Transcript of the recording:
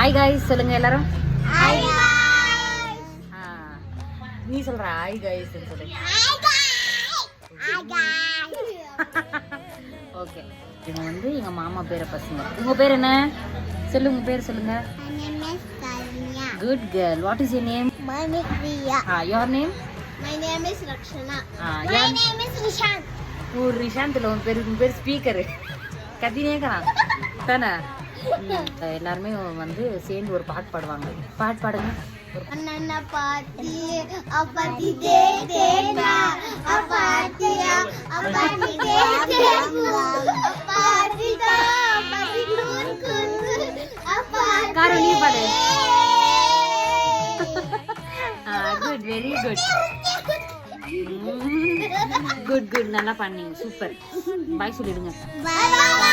Hi guys சொல்லுங்க எல்லாரும். Hi guys. நீ சொல்ற ஹாய் காய்ஸ் சொல்லு. Hi guys. ஓகே, இவங்க வந்து எங்க மாமா பேர பசங்க. உங்க பேர் என்ன? சொல்லுங்க, உங்க பேர் சொல்லுங்க. My name is Tanya. Good girl. What is your name? My name is Priya. Your name? My name is Rakshana. My யார்? name is Rishant. ஓ ரிஷாந்த்ல உன் பேர் ஸ்பீக்கர் கத்தினேக்கிறான் தானே. எல்லாருமே வந்து சேர்ந்து ஒரு பாட்டு பாடுவாங்க. பாட்டு பாடுங்க. அண்ணா பாட்டி அப்பாத்தி தே தேனா அப்பாத்தியா அப்பாத்தி தே தேனா அப்பாத்தி தா அப்பாத்தி குன் குன் அப்பாத்தி காரு நீ பாடு. Good, very good. Good good, நல்லா பண்ணீங்க, சூப்பர். பாய் சொல்லிடுங்க. Bye bye.